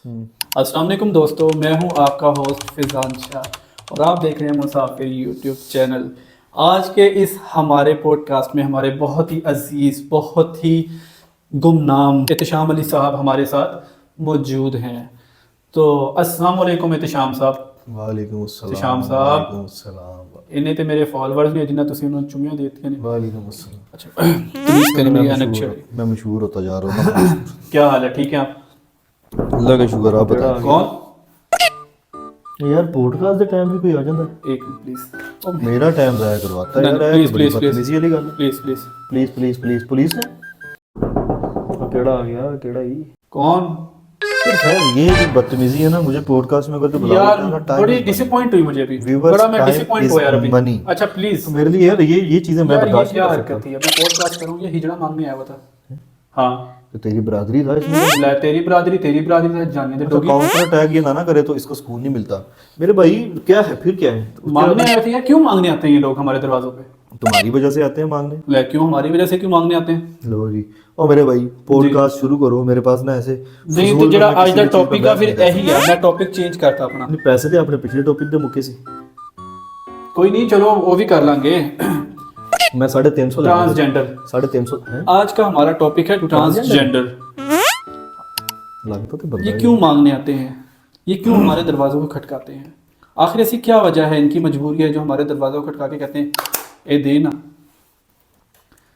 अस्सलाम वालेकुम दोस्तों, मैं हूं आपका होस्ट फिजान शाह और आप देख रहे हैं मुसाफिर यूट्यूब चैनल। आज के इस हमारे पॉडकास्ट में हमारे बहुत ही अजीज़, बहुत ही गुमनाम एहतशाम अली साहब हमारे साथ मौजूद हैं। तो अस्सलाम वालेकुम एहतशाम साहब। वालेकुम एहतशाम साहब, इन्हें तो मेरे फॉलोअर्स भी जिन्हें तुम उन्होंने चुमियां देती हैं। वालेकुम अस्सलाम। अच्छा, प्लीज़ करें मेरी अनक छड़ी। मैं मशहूर होता जा रहा हूँ। क्या हाल है? ठीक है आप? अल्लाह का शुक्र, आप बताओ। कौन यार पॉडकास्ट दे टाइम भी कोई आ जाता है, एक प्लीज़ मेरा टाइम जाया करवाता है यार। प्लीज बड़ी प्लीज बदतमीजी वाली गल है। Please please please please please police ने केड़ा आ गया, केड़ा ही कौन फिर खैर ये जो बदतमीजी है ना, मुझे पॉडकास्ट में करके बुला यार? लेते हैं ना, टाइम बड़ी is डिसअपॉइंट हुई मुझे अभी, Viewers, बड़ा मैं time डिसअपॉइंट is हुआ यार अभी। money. अच्छा प्लीज तो मेरे लिए यार ये चीजें मैं यार, ये बर्दाश्त क्या नहीं कर हरकत सकता। थी? अब मैं पॉडकास्ट करूं, ये हिजड़ा मांगने आया हुआ था। हाँ, तो तेरी बरादरी था इसमें। ले तेरी बरादरी से जाने दे अच्छा, डोगी। काउंटर अटैक ये ना करे तो इसको सुकून नहीं मिलता मेरे भाई। क्या है फिर, क्या है मांगने आए थे यार, क्यों मांगने आते हैं ये लोग हमारे दरवाजों पे? तुम्हारी वजह से आते हैं मांगने। ले क्यों हमारी वजह से क्यों मांगने आते हैं? लो जी, और मेरे भाई पॉडकास्ट शुरू करो। मेरे पास ना ऐसे नहीं तो फजूल जरा में आज किसी का भी चीज़ पे टॉपिक का बहस फिर नहीं कर यही है, मैं टॉपिक चेंज करता अपना। सकता। पैसे दे अपने पिछले टॉपिक दे मुक्के से। कोई नहीं, चलो वो भी कर लांगे। मैं 350 ट्रांसजेंडर 350 है। आज का हमारा टॉपिक है ट्रांसजेंडर। लगता तो ये बंदा क्यों मांगने आते हैं? ये क्यों हमारे दरवाजों को खटकाते हैं? आखिर ऐसी क्या वजह है, इनकी मजबूरी है जो हमारे दरवाजों को खटका के कहते हैं ए दे ना?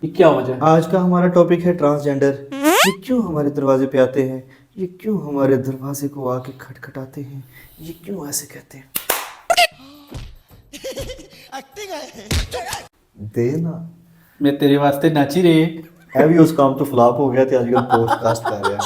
ये क्या वजह है? आज का हमारा टॉपिक है ट्रांसजेंडर। ये क्यों हमारे दरवाजे पे आते हैं, ये क्यों हमारे दरवाजे को आके खटखटाते हैं, ये क्यों ऐसे कहते हैं दे ना। मैं तेरे वास्ते नाची रे। है भी उस काम तो फ्लॉप हो गया था, आजकल पॉडकास्ट कर रहे हैं।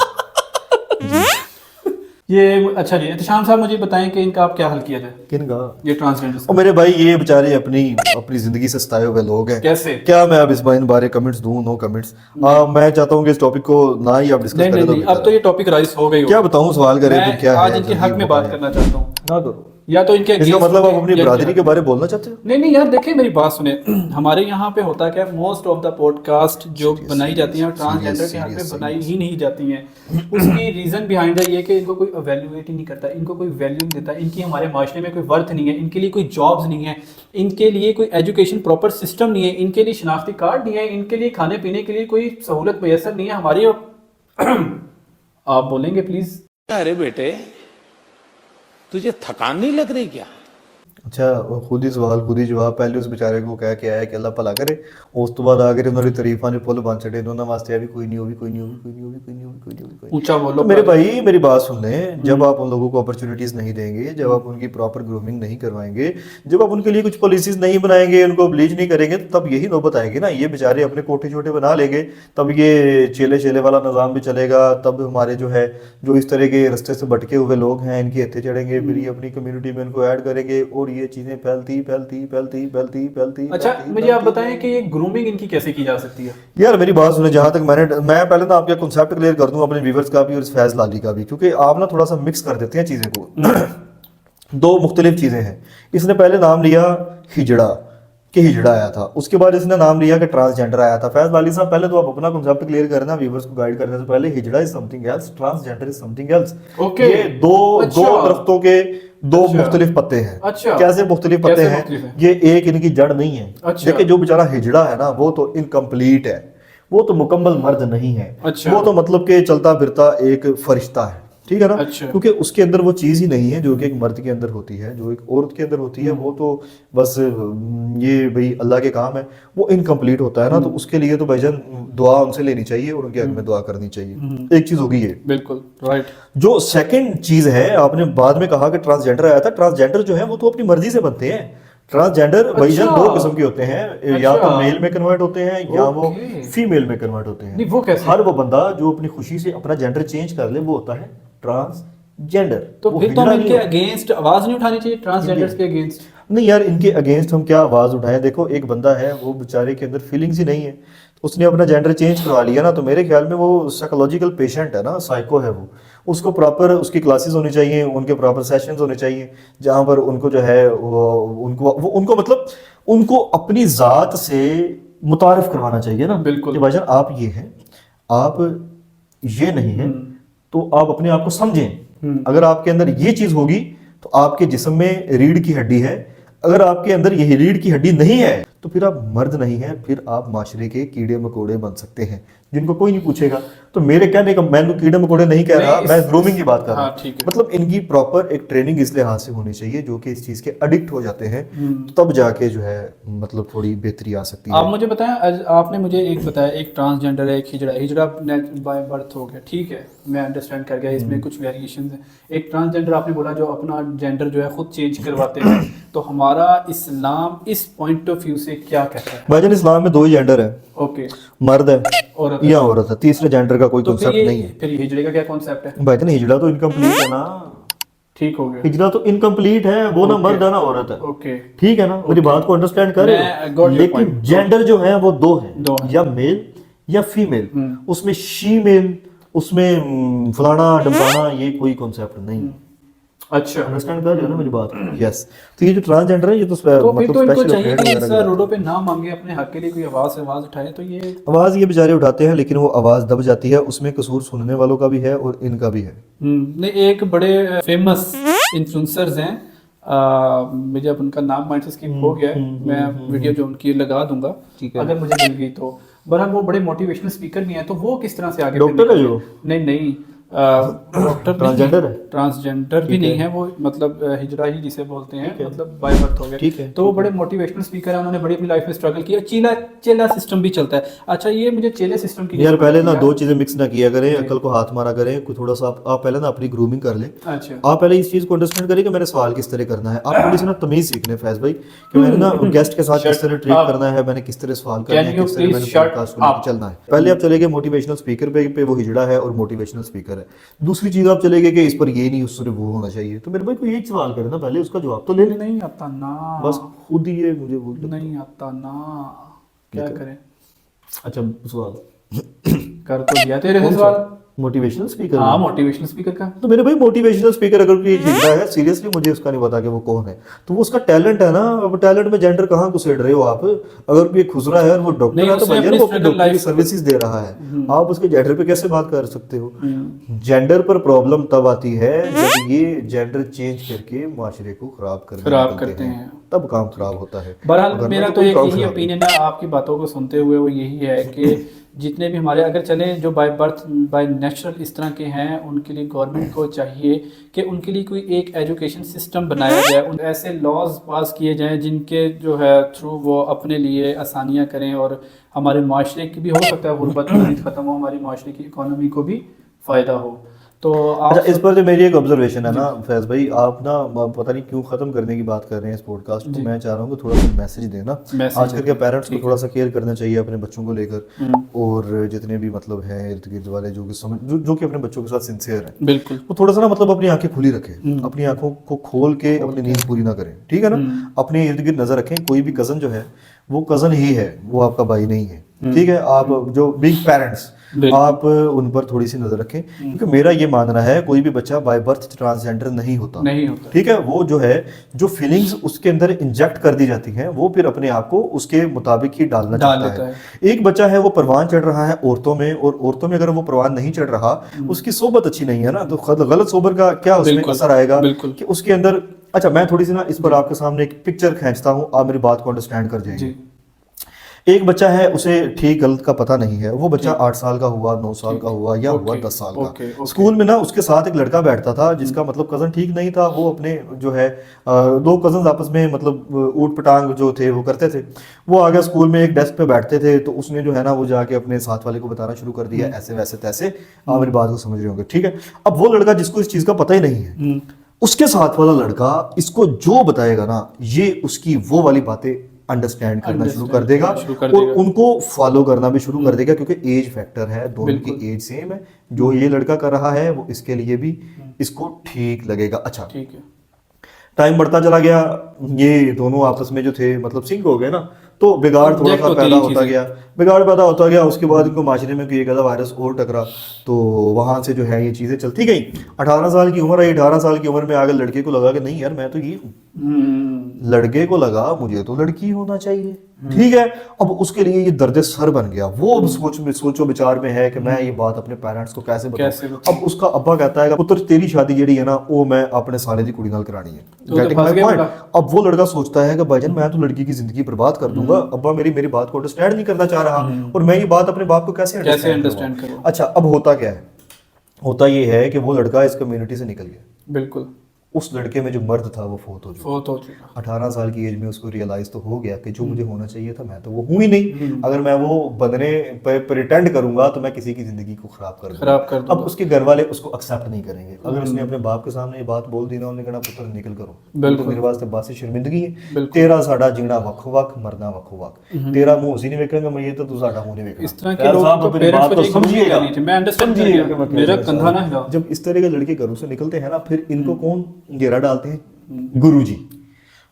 ये अच्छा जी, एहतशाम साहब मुझे बताएं कि इनका आप क्या हल किया जाए, किन का? ये ट्रांसजेंडर और मेरे भाई ये बेचारे अपनी अपनी जिंदगी से सताए हुए लोग हैं। कैसे? क्या मैं अब इस बारे कमेंट्स दूं? No comments. मैं चाहता हूँ कि इस टॉपिक को ना ही आप डिस्कस नहीं करें नहीं नहीं, तो अब तो ये टॉपिक राइज हो गई क्या बताऊं, सवाल करें मैं फिर क्या आज है? इनके जल्दी हक में बात बताएं। करना चाहता हूँ। ना करो। या तो इनके इसका against मतलब आप होंगे, अपनी या बरादरी इनके के बारे में बोलना चाहते हो? नहीं नहीं यार, देखिए मेरी बात सुने। हमारे यहाँ पे होता क्या है, मोस्ट ऑफ द पॉडकास्ट जो बनाई जाती हैं ट्रांसजेंडर के हक में बनाई ही नहीं जाती हैं। उसकी रीज़न बिहाइंड है ये कि इनको कोई एवेल्युएट ही नहीं करता, इनको कोई वैल्यू नहीं देता, इनकी हमारे माशरे में कोई वर्थ नहीं है, इनके लिए कोई जॉब्स नहीं है, इनके लिए कोई एजुकेशन प्रॉपर सिस्टम नहीं है, इनके लिए शनाख्ती कार्ड नहीं है, इनके लिए खाने पीने के लिए कोई सहूलत मैसर नहीं है हमारी। आप बोलेंगे प्लीज़? अरे बेटे, तुझे थकान नहीं लग रही क्या? अच्छा, वो खुद ही सवाल खुद ही जवाब। पहले उस बेचारे को कह के आया कि अल्लाह भला करे, उस तो बाद आगे उन्होंने तारीफां ने पुल बन छड़े इन्होंने वास्ते भी कोई नहीं होगी, कोई नहीं होगी, कोई नहीं होगी, कोई नहीं होगी, कोई नहीं होगी, कोई नहीं। ऊंचा बोलो। तो मेरे भाई मेरी बात सुन लें, जब आप उन लोगों को अपॉर्चुनिटीज नहीं देंगे, जब आप उनकी प्रॉपर ग्रूमिंग नहीं करवाएंगे, जब आप उनके लिए कुछ पॉलिसीज नहीं बनाएंगे, उनको ब्लीच नहीं करेंगे, तो तब यही नौबत आएगी ना। ये बेचारे अपने कोठे छोटे बना लेंगे, तब ये चेले चेले वाला निज़ाम भी चलेगा। तब हमारे जो है, जो इस तरह के रास्ते से भटके हुए लोग हैं, इनके हत्थे चढ़ेंगे, फिर ये अपनी कम्युनिटी में इनको ऐड करेंगे और ये चीज़ें फैलती फैलती फैलती फैलती फैलती। अच्छा, मुझे आप बताएं कि ये ग्रूमिंग इनकी कैसे की जा सकती है? यार मेरी बात सुने, जहां तक मैं पहले ना आपका कॉन्सेप्ट क्लियर कर दूं अपने व्यूअर्स का भी और इस फैज लाली का भी, क्योंकि आप ना थोड़ा सा मिक्स कर देते हैं चीजें को। दो मुख्तलिफ चीजें हैं। इसने पहले नाम लिया हिजड़ा कि हिजड़ा आया था, उसके बाद इसने नाम लिया कि ट्रांसजेंडर आया था। फैज लाली साहब, पहले तो आप अपना कॉन्सेप्ट क्लियर करना व्यूअर्स को गाइड करने से पहले। Hijra is something else, transgender is something else. Okay. ये दो दरख्तों के दो मुख्तलिफ पत्ते हैं। अच्छा। कैसे मुख्तलिफ पत्ते कैसे हैं? मुख्तलिफ है? ये एक इनकी जड़ नहीं है। अच्छा। देखिए, जो बेचारा हिजड़ा है ना, वो तो इनकम्प्लीट है, वो तो मुकम्मल मर्द नहीं है। अच्छा। वो तो मतलब कि चलता फिरता एक फरिश्ता है, ठीक है ना। अच्छा। क्योंकि उसके अंदर वो चीज़ ही नहीं है जो कि एक मर्द के अंदर होती है, जो एक औरत के अंदर होती है। वो तो बस ये भाई अल्लाह के काम है, वो इनकम्प्लीट होता है ना। तो उसके लिए तो भाईजान दुआ उनसे लेनी चाहिए और उनके हक में दुआ करनी चाहिए। एक चीज़ होगी ये। बिल्कुल राइट। जो सेकंड चीज़ है, आपने बाद में कहा कि ट्रांसजेंडर आया था। ट्रांसजेंडर जो है वो तो अपनी मर्जी से बनते हैं। ट्रांसजेंडर भाईजान दो किस्म के होते हैं, या तो मेल में कन्वर्ट होते हैं या वो फीमेल में कन्वर्ट होते हैं। नहीं, वो कैसे? हर वो बंदा जो अपनी खुशी से अपना जेंडर चेंज कर ले, वो होता है ट्रांसजेंडर। तो वो फिर तो हिजड़ा हम नहीं इनके होता। अगेंस्ट आवाज नहीं उठानी चाहिए, ट्रांसजेंडर्स के अगेंस्ट? नहीं यार, इनके अगेंस्ट हम क्या आवाज उठाएं? देखो, एक बंदा है, वो बेचारे के अंदर फीलिंग्स ही नहीं है, उसने अपना जेंडर चेंज करवा लिया ना, तो मेरे ख्याल में वो साइकोलॉजिकल पेशेंट है ना, साइको है वो। उसको प्रॉपर उसकी क्लासेस होनी चाहिए, उनके प्रॉपर सेशंस होने चाहिए, जहाँ पर उनको जो है उनको मतलब उनको अपनी ज़ात से मुतारिफ करवाना चाहिए ना। बिल्कुल। कि भाईजान आप ये हैं, आप ये नहीं हैं, तो आप अपने आप को समझें अगर आपके अंदर ये चीज होगी तो आपके जिस्म में रीढ़ की हड्डी है। अगर आपके अंदर यही रीढ़ की हड्डी नहीं है तो फिर आप मर्द नहीं है, फिर आप माशरे के कीड़े मकोड़े बन सकते हैं जिनको कोई नहीं पूछेगा। तो मेरे कहने का, मैं तो कीड़े मकोड़े नहीं कह रहा, मैं ग्रूमिंग की बात कर रहा हाँ, हूँ। ठीक है। मतलब इनकी प्रॉपर एक ट्रेनिंग इस लिहाज से होनी चाहिए जो कि इस चीज के एडिक्ट हो जाते हैं, तब जाके जो है मतलब थोड़ी बेहतरी आ सकती है। आप मुझे बताएं, आपने मुझे एक बताया, एक ट्रांसजेंडर है, एक हिजड़ा। हिजड़ा बाय बर्थ हो गया, ठीक है, मैं अंडरस्टैंड कर गया, इसमें कुछ वेरिएशन है। एक ट्रांसजेंडर आपने बोला जो अपना जेंडर जो है खुद चेंज करवाते हैं, तो हमारा इस्लाम इस पॉइंट ऑफ व्यू से क्या कहता है? भाईजान इस्लाम में 2 ही जेंडर है, ओके, मर्द है औरत या औरत है, तीसरे जेंडर का कोई तो कॉन्सेप्ट नहीं है। फिर हिजड़े का क्या कॉन्सेप्ट है? भाईजान हिजड़ा तो इनकम्प्लीट है ना, ठीक हो गया, हिजड़ा तो इनकम्प्लीट है, वो ना मर्द है ना औरत है, ओके, ठीक है ना, मेरी बात को अंडरस्टैंड कर रहे मैं हो। got your लेकिन point। जेंडर जो है वो 2 दो है, है। या मेल या फीमेल, उसमें शी मेल, उसमें फलाना डम्बाना, ये कोई कॉन्सेप्ट नहीं। अच्छा, अंडरस्टैंड कर रहे हो ना मेरी बात? यस। तो ये जो ट्रांसजेंडर है ये तो तो फिर मतलब तो इनको स्पेशल चाहिए ऑपरेटर कि वगैरह इस रोडों पे ना मांगे, अपने हक के लिए कोई आवाज उठाए, तो ये आवाज ये बेचारे उठाते हैं, लेकिन वो आवाज दब जाती है, उसमें कसूर सुनने वालों का भी है और इनका भी है। नहीं, एक बड़े फेमस इन्फ्लुएंसर्स हैं, मुझे अब उनका नाम माइंड से स्किप हो गया है, मैं वीडियो जो उनकी लगा दूंगा अगर मुझे मिल गई तो। बहरहाल वो बड़े मोटिवेशनल स्पीकर भी हैं, तो वो किस तरह से आगे डॉक्टर है जो? नहीं, डॉक्टर ट्रांसजेंडर है? ट्रांसजेंडर भी नहीं है वो, मतलब हिजड़ा ही जिसे बोलते हैं, मतलब बाय बर्थ हो ठीक गया। है, तो वो बड़े मोटिवेशनल स्पीकर हैं, उन्होंने बड़ी अपनी लाइफ में स्ट्रगल किया। चेला सिस्टम भी चलता है। अच्छा, ये मुझे चेले सिस्टम की यार पहले ना 2 चीजें मिक्स ना किया करें, अकल को हाथ मारा करें, कोई थोड़ा सा आप पहले ना अपनी ग्रूमिंग कर ले। अच्छा, आप पहले इस चीज को अंडरस्टैंड करें कि मैंने सवाल किस तरह करना है। आप थोड़ी सी ना तमीज सीखने फैज भाई कि मैंने ना गेस्ट के साथ किस तरह ट्रीट करना है, मैंने किस तरह सवाल करना है, किस तरह मैंने पॉडकास्ट को लेकर चलना है। पहले आप चले गए मोटिवेशनल स्पीकर पे वो हिजड़ा है और मोटिवेशनल स्पीकर है। दूसरी चीज आप चले गए कि इस पर ये नहीं उस पर वो होना चाहिए। तो मेरे भाई कोई एक सवाल करे ना, पहले उसका जवाब तो ले ले। नहीं आता ना, बस खुद ही ये मुझे बोल दो। नहीं आता ना, क्या करें? अच्छा सवाल कर तो दिया तेरे से सवाल। Motivational speaker. हाँ, मोटिवेशनल स्पीकर का। तो मेरे भाई मोटिवेशनल स्पीकर अगर कोई हिजड़ा है, सीरियसली मुझे उसका नहीं पता कि वो कौन है, तो वो उसका टैलेंट है ना। अब टैलेंट में जेंडर कहाँ घुसेड़ रहे हो आप? अगर कोई खुसरा है और वो डॉक्टर नहीं, है तो उसने भैया अपनी वो अपनी struggle डॉक्टर की life- सर्विसेज दे रहा है, आप उसके जेंडर पे कैसे बात कर सकते हो? जेंडर पर प्रॉब्लम तब आती है जब ये जेंडर चेंज करके माशरे को खराब करते हैं, तब काम खराब होता है। बहरहाल वरना मेरा तो तो कोई एक काम यही खराब ओपिनियन है आपकी बातों को सुनते हुए, वो यही है कि जितने भी हमारे अगर चले जो बाय बर्थ बाय नेचुरल इस तरह के हैं, उनके लिए गवर्नमेंट को चाहिए कि उनके लिए कोई एक एजुकेशन सिस्टम बनाया जाए, उन ऐसे लॉज पास किए जाएं जिनके जो है थ्रू वो अपने लिए आसानियां करें, और हमारे माशरे की भी हो सकता है गुर्बत मज़ीद ख़त्म हो, हमारी माशरे की इकोनॉमी को भी फ़ायदा हो। तो आप अच्छा, इस पर जो मेरी एक ऑब्जर्वेशन है ना फैज भाई, आप ना पता नहीं क्यों खत्म करने की बात कर रहे हैं इस पॉडकास्ट को। मैं चाह रहा हूँ कि थोड़ा सा मैसेज देना। आजकल के पेरेंट्स को थोड़ा सा केयर करना चाहिए अपने बच्चों को लेकर, और जितने भी मतलब हैं इर्द गिर्द वाले जो कि जो कि अपने बच्चों के साथ सिंसियर हैं, बिल्कुल वो थोड़ा सा ना मतलब अपनी आंखें खुली रखें, अपनी आंखों को खोल के अपनी नींद पूरी ना करें, ठीक है ना। अपने इर्द गिर्द नजर रखें। कोई भी कजन जो है वो कजन ही है, वो आपका भाई नहीं है, ठीक है। आप जो बिग पेरेंट्स, आप उन पर थोड़ी सी नजर रखें, क्योंकि मेरा ये मानना है कोई भी बच्चा बाय बर्थ ट्रांसजेंडर नहीं होता, ठीक है। वो जो है जो फीलिंग्स उसके अंदर इंजेक्ट कर दी जाती हैं, वो फिर अपने आप को उसके मुताबिक ही डालना चाहता है। एक बच्चा है वो परवान चढ़ रहा है औरतों में, और औरतों में अगर वो परवान नहीं चढ़ रहा, उसकी सोबत अच्छी नहीं है ना, तो गलत सोबर का क्या उसमें असर आएगा कि उसके अंदर। अच्छा, मैं थोड़ी सी ना इस पर आपके सामने एक पिक्चर खींचता हूँ, आप मेरी बात को अंडरस्टैंड कर जाएंगे। एक बच्चा है, उसे ठीक गलत का पता नहीं है, वो बच्चा 8 साल का हुआ, 9 साल का हुआ, या हुआ 10 साल का। स्कूल में ना उसके साथ एक लड़का बैठता था जिसका मतलब कजन ठीक नहीं था। वो अपने जो है 2 कजन आपस में मतलब ऊट पटांग जो थे वो करते थे। वो आ गया स्कूल में, एक डेस्क पे बैठते थे, तो उसने जो है ना वो जाके अपने साथ वाले को बताना शुरू कर दिया, ऐसे वैसे तैसे। आप मेरी बात को समझ रहे होंगे, ठीक है। अब वो लड़का जिसको इस चीज का पता ही नहीं है, उसके साथ वाला लड़का इसको जो बताएगा ना, ये उसकी वो वाली बातें अंडरस्टैंड करना शुरू कर देगा और उनको फॉलो करना भी शुरू कर देगा, क्योंकि एज फैक्टर है, दोनों की एज सेम है। जो ये लड़का कर रहा है वो इसके लिए भी इसको ठीक लगेगा। अच्छा, ठीक है। टाइम बढ़ता चला गया, ये दोनों आपस में जो थे मतलब सिंक हो गए ना, तो बिगाड़ थोड़ा सा पैदा होता गया, बिगाड़ पैदा होता गया। उसके बाद इनको माशरे में कोई एक आधा वायरस और टकरा, तो वहां से जो है ये चीजें चलती गई। 18 साल की उम्र आई, 18 साल की उम्र में आगे लड़के को लगा कि नहीं यार, मैं तो ये लड़के को लगा मुझे तो लड़की होना चाहिए, ठीक है। अब उसके लिए ये दर्द सर बन गया। वो अब सोचो विचार में है कि मैं ये बात अपने पेरेंट्स को कैसे बताऊं। अब उसका अब्बा कहता है पुत्र तेरी शादी जेड़ी है ना वो मैं अपने साले दी कुड़ी नाल करानी है। Getting my point? अब वो लड़का सोचता है कि भाईजान मैं तो लड़की की जिंदगी बर्बाद कर दूंगा, अब्बा मेरी बात को अंडरस्टैंड नहीं करना चाह रहा और मैं ये बात अपने बाप को कैसे अंडरस्टैंड करूं। अच्छा, अब होता क्या है, होता ये है कि वो लड़का इस कम्युनिटी से निकल गया। बिल्कुल। उस लड़के में जो मर्द था वो फोत हो चुका। 18 साल की एज में उसको रियलाइज तो हो गया कि जो मुझे होना चाहिए था मैं तो वो हूं ही नहीं। अगर मैं वो बनने पे प्रिटेंड करूंगा तो मैं किसी की जिंदगी को खराब कर दूंगा। अब उसके घर वाले उसको एक्सेप्ट नहीं करेंगे। अगर उसने अपने बाप के सामने ये बात बोल दी ना, उन्होंने कहना पुत्र निकल करो, बिल्कुल मेरे वास्ते बात से शर्मिंदगी है, तेरा साडा जीना वक्खो वक्ख मरना वक्खो वक्ख, तेरा मुंह उसी नहीं वेखेगा मैं ये तो तू साडा मुंह नहीं वेखेगा। इस तरह के लोग तो पेरेंट्स को समझिएगा नहीं थे, मैं अंडरस्टैंड कर गया, मेरा कंधा ना हिला। जब इस तरह के लड़के घरों से निकलते हैं ना, फिर इनको कौन घेरा डालते हैं? गुरु जी।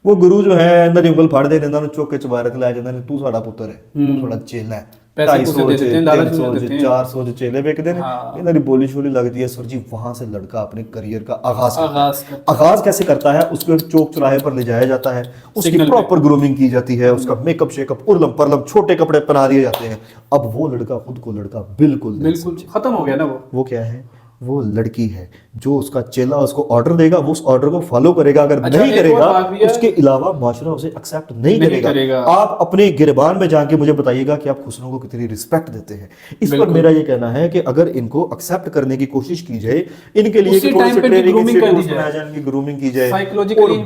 वो गुरु जो है अंदर उंगल फाड़ दे देंदा चुक के चबारक लै जांदा ने, तू साडा पुत्र है, तू साडा चेला है। 250-400 चेले बेचते हैं, इन्होंने बोली शोली लगती है सर जी। वहां से लड़का अपने करियर का आगाज कैसे करता है? उसको चौक चौराहे पर ले जाया जाता है, उसकी प्रॉपर ग्रूमिंग की जाती है, उसका मेकअप शेकअप उर्लम परलम छोटे कपड़े पहना दिए जाते हैं। अब वो लड़का खुद को लड़का बिल्कुल खत्म हो गया ना। वो क्या है? वो लड़की है जो उसका चेला उसको ऑर्डर देगा, वो उस ऑर्डर को फॉलो करेगा। अगर नहीं करेगा उसके अलावा माशरा उसे एक्सेप्ट नहीं करेगा। आप अपने गिरबान में जाके मुझे बताइएगा कि आप खुसरो को कितनी रिस्पेक्ट देते हैं। इस पर मेरा ये कहना है कि अगर इनको एक्सेप्ट करने की कोशिश की जाए, इनके लिए ग्रूमिंग की जाए,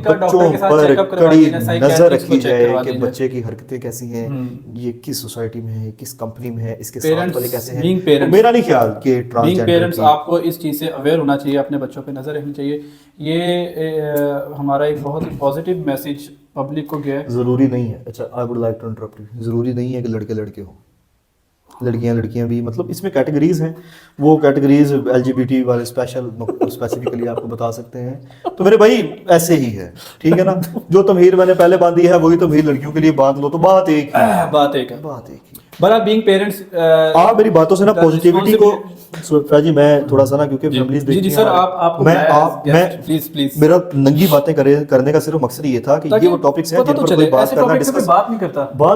बच्चों पर कड़ी नजर रखी जाए कि बच्चे की हरकतें कैसी हैं, ये किस सोसाइटी में है, किस कंपनी में है, इसके साथ वाले कैसे हैं। मेरा नहीं ख्याल कि ट्रांसजेंडर आपको इस चीज़ से अवेयर होना चाहिए, अपने बच्चों पे नज़र रखनी चाहिए। ये हमारा एक बहुत ही पॉजिटिव मैसेज पब्लिक को गया है। ज़रूरी नहीं है, अच्छा I would like to interrupt you, ज़रूरी नहीं है कि लड़के लड़के हो, लड़कियां भी, मतलब इसमें कैटेगरीज हैं। वो कैटेगरीज LGBT वाले स्पेसिफिकली आपको बता सकते हैं। तो मेरे भाई ऐसे ही है, ठीक है ना। जो तमहीर मैंने पहले बांधी है वही तमहीर लड़कियों के लिए बांध लो, तो बात एक ही। बट आप बीइंग पेरेंट्स, आप मेरी बातों से ना पॉजिटिविटी को जी मैं थोड़ा सा ना, क्योंकि फैमिलीज देखती हैं। जी सर, आप मैं प्लीज मेरा नंगी बातें करने का सिर्फ मकसद ये था कि ये वो टॉपिक्स हैं जिन पर कोई बात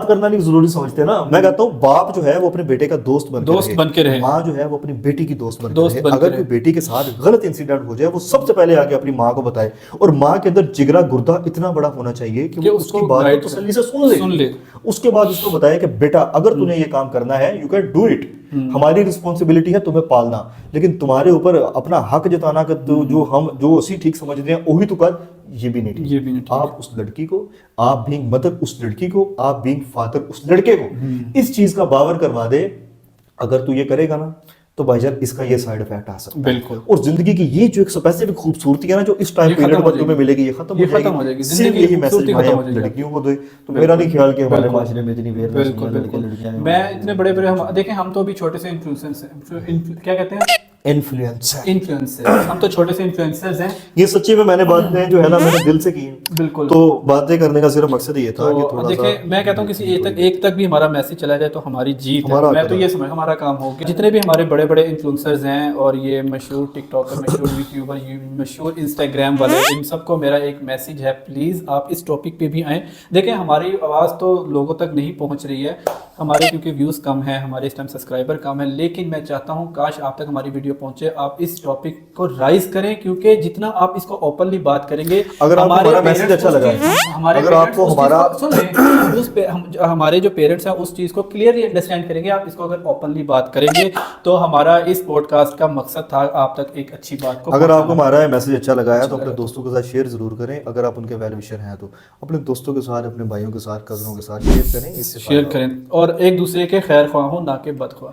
करना नहीं जरूरी समझते ना। मैं कहता हूँ बाप जो है वो अपने बेटे का दोस्त बन के रहे, माँ जो है वो अपनी बेटी की दोस्त बन के रहे। अगर कोई बेटी के साथ गलत इंसिडेंट हो जाए वो सबसे पहले आके अपनी माँ को बताए, और माँ के अंदर जिगरा गुर्दा इतना बड़ा होना चाहिए कि वो उसकी बात को तसल्ली से सुन ले। उसके बाद उसको बताया कि बेटा अगर तूने ये काम करना है यू कैन डू इट, हमारी रिस्पॉन्सिबिलिटी है तुम्हें पालना, लेकिन तुम्हारे ऊपर अपना हक जताना कि जो उसी ठीक समझते हैं वही तो कर, ये भी नहीं ठीक। आप उस लड़की को, आप बीइंग मदर उस लड़की को, आप बीइंग फादर उस लड़के को इस चीज का बावर करवा दे। अगर तू ये करेगा ना तो भाईजान इसका ये साइड इफेक्ट आ सकता है। बिल्कुल। और जिंदगी की ये जो एक स्पेसिफिक खूबसूरती है ना जो इस टाइम पीरियड में तुम्हें मिलेगी, ये खत्म हो जाएगी। सिर्फ यही मैसेज लड़कियों को दे, तो मेरा नहीं ख्याल कि हमारे माशरे में इतनी अवेयरनेस। मैं इतने बड़े देखें, हम तो अभी छोटे से इन्फ्लुएंसर्स हैं, क्या कहते हैं, इन्फ्लुएंसर। हम तो छोटे से इन्फ्लुएंसर्स हैं। ये सच्ची में मैंने बातें जो है ना मैंने दिल से की। बिल्कुल। तो बातें करने का सिर्फ मकसद ये था कि थोड़ा सा मैं कहता हूँ किसी एक तक भी हमारा मैसेज चला जाए तो हमारी जीत है। मैं तो ये समझ हमारा काम हो कि जितने भी हमारे बड़े बड़े इन्फ्लुएंसर्स हैं और ये मशहूर टिकटॉकर, मशहूर यूट्यूबर, मशहूर इंस्टाग्राम वाले, इन सबको मेरा एक मैसेज है, प्लीज़ आप इस टॉपिक पे भी आएँ। देखें हमारी आवाज़ तो लोगों तक नहीं पहुँच रही है, हमारे क्योंकि व्यूज़ कम है, हमारे इस टाइम सब्सक्राइबर कम है, लेकिन मैं चाहता हूँ काश आप तक हमारी वीडियो पहुँचे, आप इस टॉपिक को राइज करें, क्योंकि जितना आप इसको ओपनली बात करेंगे, अगर हमारा मैसेज अच्छा लगा, अगर आपको हमारे जो पेरेंट्स हैं उस चीज़ को क्लियरली अंडरस्टैंड करेंगे, आप इसको अगर ओपनली बात करेंगे, तो हमारा इस पॉडकास्ट का मकसद था आप तक एक अच्छी बात को। अगर आपको हमारा मैसेज अच्छा लगा है तो अपने दोस्तों के साथ शेयर जरूर करें। अगर आप उनके वेल विशर हैं तो अपने दोस्तों के साथ, अपने भाइयों के साथ, कजनों के साथ शेयर करें, इससे शेयर करें और एक दूसरे के खैर ख्वाह हो, ना कि बदख्वाह।